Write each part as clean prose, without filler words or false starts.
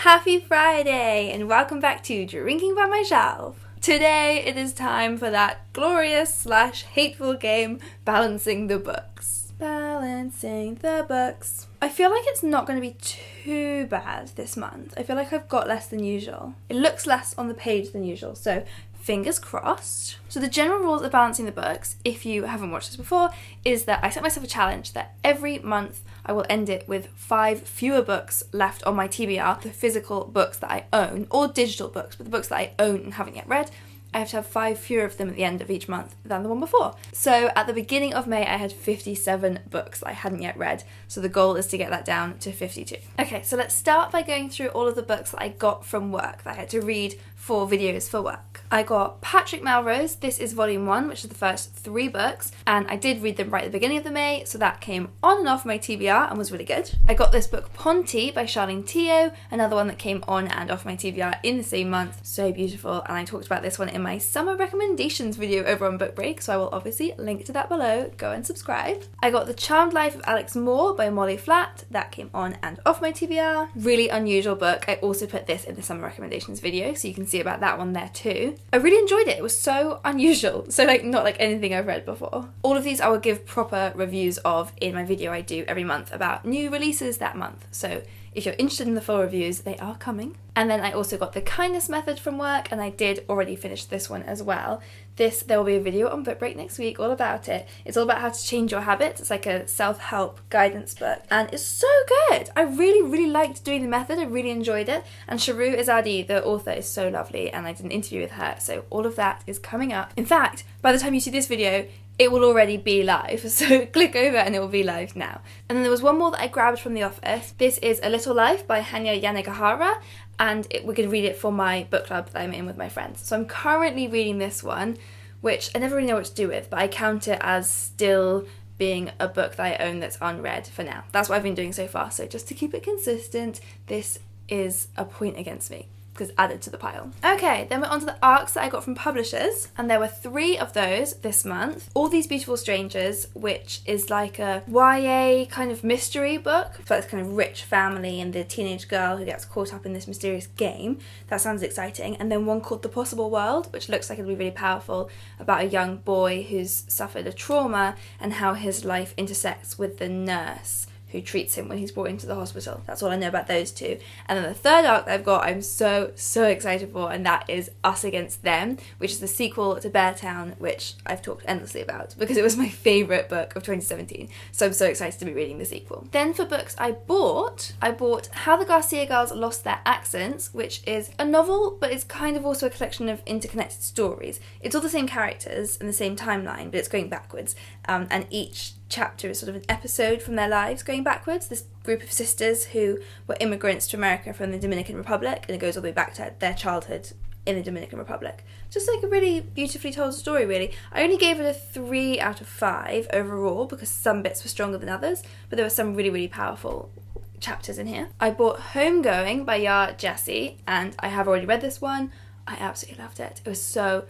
Happy Friday and welcome back to Drinking by My Shelf. Today it is time for that glorious/hateful game, Balancing the Books. Balancing the Books. I feel like it's not going to be too bad this month. I feel like I've got less than usual. It looks less on the page than usual, so fingers crossed. So the general rules of Balancing the Books, if you haven't watched this before, is that I set myself a challenge that every month I will end it with 5 fewer books left on my TBR, the physical books that I own, or digital books, but the books that I own and haven't yet read. I have to have 5 fewer of them at the end of each month than the one before. So at the beginning of May, I had 57 books that I hadn't yet read. So the goal is to get that down to 52. Okay, so let's start by going through all of the books that I got from work that I had to read for videos for work. I got Patrick Melrose. This is volume 1, which is the first 3 books. And I did read them right at the beginning of the May, so that came on and off my TBR and was really good. I got this book Ponty by Charlene Teo, another one that came on and off my TBR in the same month. So beautiful. And I talked about this one in my summer recommendations video over on Book Break, so I will obviously link to that below. Go and subscribe. I got The Charmed Life of Alex Moore by Molly Flatt. That came on and off my TBR. Really unusual book. I also put this in the summer recommendations video, so you can see about that one there too. I really enjoyed it. It was so unusual. So not like anything I've read before. All of these I will give proper reviews of in my video I do every month about new releases that month. So if you're interested in the full reviews, they are coming. And then I also got The Kindness Method from work, and I did already finish this one as well. There will be a video on Book Break next week all about it. It's all about how to change your habits. It's like a self-help guidance book, and it's so good. I really liked doing the method. I really enjoyed it. And Sharu Izadi, the author, is so lovely, and I did an interview with her, so all of that is coming up. In fact, by the time you see this video, it will already be live, so click over and it will be live now. And then there was one more that I grabbed from the office. This is A Little Life by Hanya Yanagihara, and we're going to read it for my book club that I'm in with my friends. So I'm currently reading this one, which I never really know what to do with, but I count it as still being a book that I own that's unread for now. That's what I've been doing so far, so just to keep it consistent, this is a point against me, because added to the pile. Okay, then we're on to the ARCs that I got from publishers, and there were 3 of those this month. All These Beautiful Strangers, which is like a YA kind of mystery book for this kind of rich family and the teenage girl who gets caught up in this mysterious game. That sounds exciting. And then one called The Possible World, which looks like it'll be really powerful, about a young boy who's suffered a trauma and how his life intersects with the nurse who treats him when he's brought into the hospital. That's all I know about those 2. And then the third ARC that I've got, I'm so excited for, and that is Us Against Them, which is the sequel to Beartown, which I've talked endlessly about because it was my favourite book of 2017. So I'm so excited to be reading the sequel. Then for books I bought How the Garcia Girls Lost Their Accents, which is a novel, but it's kind of also a collection of interconnected stories. It's all the same characters and the same timeline, but it's going backwards. And each chapter is sort of an episode from their lives going backwards. This group of sisters who were immigrants to America from the Dominican Republic, and it goes all the way back to their childhood in the Dominican Republic. Just like a really beautifully told story, really. I only gave it a 3 out of 5 overall because some bits were stronger than others, but there were some really powerful chapters in here. I bought Homegoing by Yar Jesse, and I have already read this one. I absolutely loved it. It was so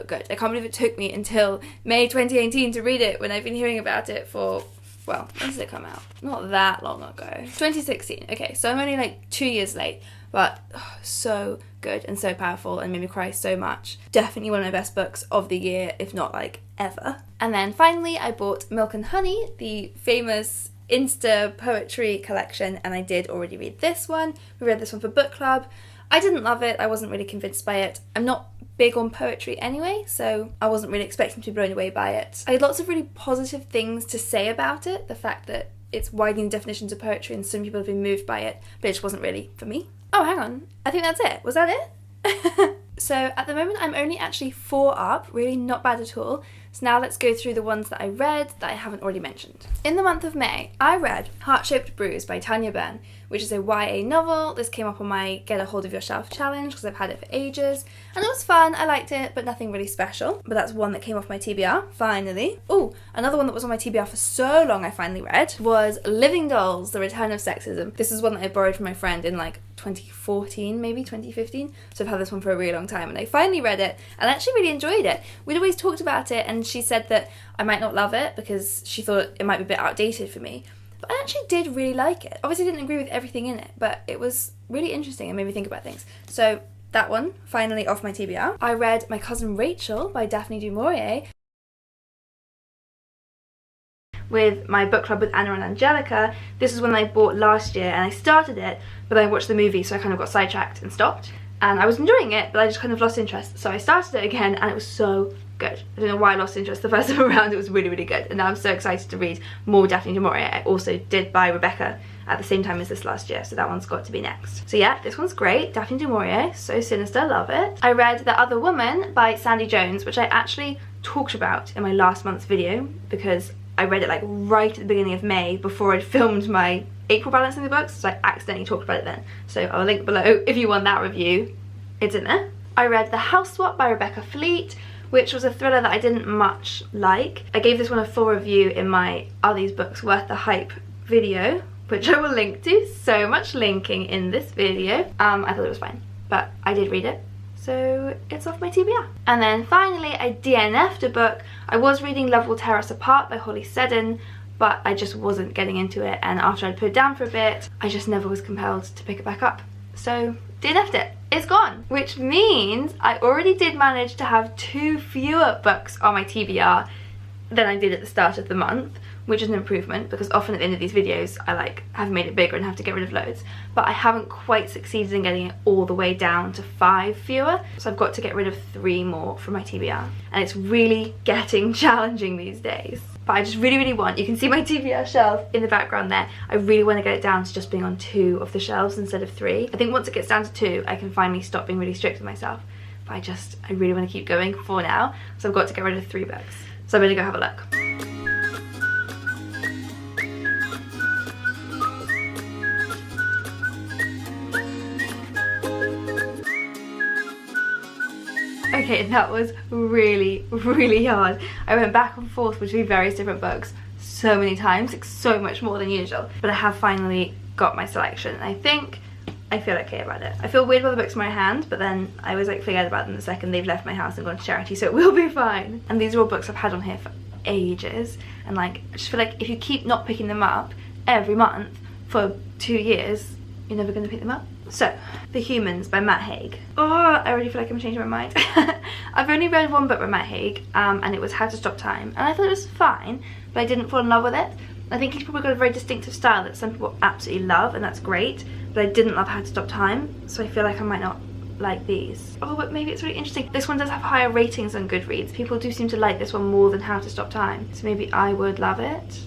good. I can't believe it took me until May 2018 to read it when I've been hearing about it for, well, when did it come out? Not that long ago. 2016. Okay, so I'm only like 2 years late, but so good and so powerful and made me cry so much. Definitely one of my best books of the year, if not like ever. And then finally I bought Milk and Honey, the famous Insta poetry collection, and I did already read this one. We read this one for book club. I didn't love it. I wasn't really convinced by it. I'm not big on poetry anyway, so I wasn't really expecting to be blown away by it. I had lots of really positive things to say about it. The fact that it's widening definitions of poetry and some people have been moved by it, but it just wasn't really for me. Oh, hang on. I think that's it. Was that it? So at the moment I'm only actually 4 up, really not bad at all. So now let's go through the ones that I read that I haven't already mentioned. In the month of May, I read Heart-Shaped Bruise by Tanya Byrne, which is a YA novel. This came up on my Get a Hold of Your Shelf challenge because I've had it for ages. And it was fun, I liked it, but nothing really special. But that's one that came off my TBR, finally. Oh, another one that was on my TBR for so long I finally read was Living Dolls, The Return of Sexism. This is one that I borrowed from my friend in like 2014, maybe 2015. So I've had this one for a really long time, and I finally read it and I actually really enjoyed it. We'd always talked about it, and she said that I might not love it because she thought it might be a bit outdated for me. But I actually did really like it. Obviously I didn't agree with everything in it, but it was really interesting and made me think about things. So that one, finally off my TBR. I read My Cousin Rachel by Daphne du Maurier. With my book club with Anna and Angelica, this is one I bought last year and I started it, but then I watched the movie so I kind of got sidetracked and stopped. And I was enjoying it, but I just kind of lost interest. So I started it again and it was so good. I don't know why I lost interest the first time around. It was really, really good. And now I'm so excited to read more Daphne du Maurier. I also did buy Rebecca at the same time as this last year, so that one's got to be next. So yeah, this one's great. Daphne du Maurier, so sinister, love it. I read The Other Woman by Sandy Jones, which I actually talked about in my last month's video because I read it like right at the beginning of May before I'd filmed my April balancing the books, so I accidentally talked about it then. So I'll link below if you want that review. It's in there. I read The House Swap by Rebecca Fleet, which was a thriller that I didn't much like. I gave this one a full review in my Are These Books Worth the Hype video, which I will link to. So much linking in this video. I thought it was fine, but I did read it, so it's off my TBR. And then finally I DNF'd a book. I was reading Love Will Tear Us Apart by Holly Seddon, but I just wasn't getting into it, and after I'd put it down for a bit, I just never was compelled to pick it back up. So DNF'd it. It's gone, which means I already did manage to have 2 fewer books on my TBR than I did at the start of the month, which is an improvement because often at the end of these videos I like have made it bigger and have to get rid of loads, but I haven't quite succeeded in getting it all the way down to 5 fewer, so I've got to get rid of 3 more from my TBR, and it's really getting challenging these days. But I just really want, you can see my TBR shelf in the background there, I really want to get it down to just being on 2 of the shelves instead of 3. I think once it gets down to 2 I can finally stop being really strict with myself, but I really want to keep going for now, so I've got to get rid of 3 books. So I'm gonna go have a look. Okay, that was really hard. I went back and forth between various different books so many times, like so much more than usual, but I have finally got my selection, and I think I feel okay about it. I feel weird about the books in my hand, but then I always like forget about them the second they've left my house and gone to charity, so it will be fine. And these are all books I've had on here for ages, and like I just feel like if you keep not picking them up every month for 2 years, you're never going to pick them up. So, The Humans by Matt Haig. Oh, I already feel like I'm changing my mind. I've only read one book by Matt Haig, and it was How to Stop Time, and I thought it was fine, but I didn't fall in love with it. I think he's probably got a very distinctive style that some people absolutely love, and that's great, but I didn't love How to Stop Time, so I feel like I might not like these. Oh, but maybe it's really interesting. This one does have higher ratings on Goodreads. People do seem to like this one more than How to Stop Time, so maybe I would love it.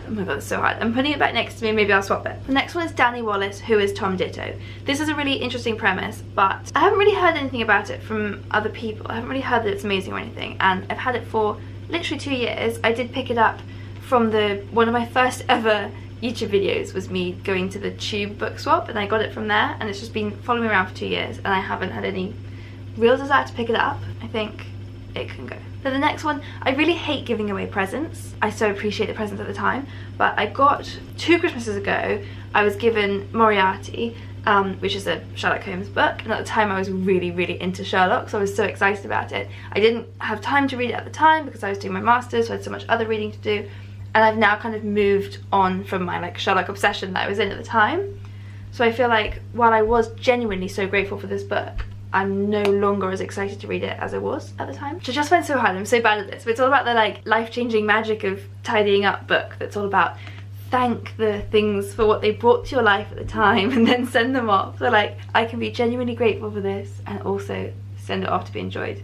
Oh my god, it's so hard. I'm putting it back next to me, maybe I'll swap it. The next one is Danny Wallace, Who is Tom Ditto. This is a really interesting premise, but I haven't really heard anything about it from other people. I haven't really heard that it's amazing or anything, and I've had it for literally 2 years. I did pick it up from one of my first ever YouTube videos was me going to the Tube book swap, and I got it from there, and it's just been following me around for 2 years, and I haven't had any real desire to pick it up. I think it can go. So the next one, I really hate giving away presents. I so appreciate the presents at the time, but I got 2 Christmases ago, I was given Moriarty, which is a Sherlock Holmes book, and at the time I was really into Sherlock, so I was so excited about it. I didn't have time to read it at the time because I was doing my master's, so I had so much other reading to do, and I've now kind of moved on from my like Sherlock obsession that I was in at the time. So I feel like while I was genuinely so grateful for this book, I'm no longer as excited to read it as I was at the time. Which I just find so hard. I'm so bad at this, but it's all about the like life-changing magic of tidying up book that's all about thank the things for what they brought to your life at the time and then send them off. So like I can be genuinely grateful for this and also send it off to be enjoyed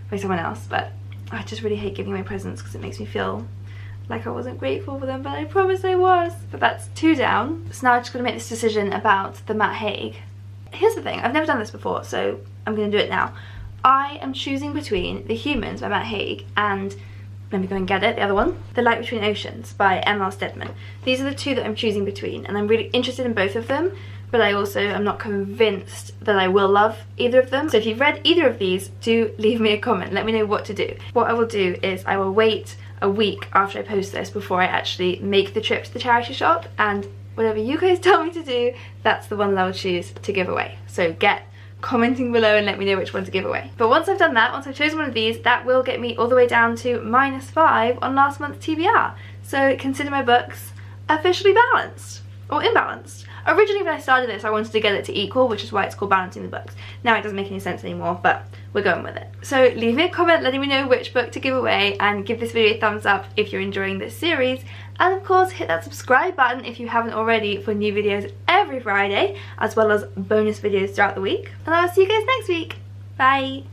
by someone else, but I just really hate giving away presents because it makes me feel like I wasn't grateful for them, but I promised I was. But that's 2 down. So now I'm just going to make this decision about the Matt Haig. Here's the thing, I've never done this before, so I'm going to do it now. I am choosing between The Humans by Matt Haig and, let me go and get it, the other one, The Light Between Oceans by M.L. Stedman. These are the 2 that I'm choosing between, and I'm really interested in both of them, but I also am not convinced that I will love either of them. So if you've read either of these, do leave me a comment, let me know what to do. What I will do is I will wait a week after I post this before I actually make the trip to the charity shop, and whatever you guys tell me to do, that's the one that I will choose to give away. So get commenting below and let me know which one to give away. But once I've done that, once I've chosen one of these, that will get me all the way down to -5 on last month's TBR. So consider my books officially balanced or imbalanced. Originally when I started this I wanted to get it to equal, which is why it's called balancing the books. Now it doesn't make any sense anymore, but we're going with it. So leave me a comment letting me know which book to give away, and give this video a thumbs up if you're enjoying this series, and of course hit that subscribe button if you haven't already for new videos every Friday, as well as bonus videos throughout the week. And I'll see you guys next week. Bye!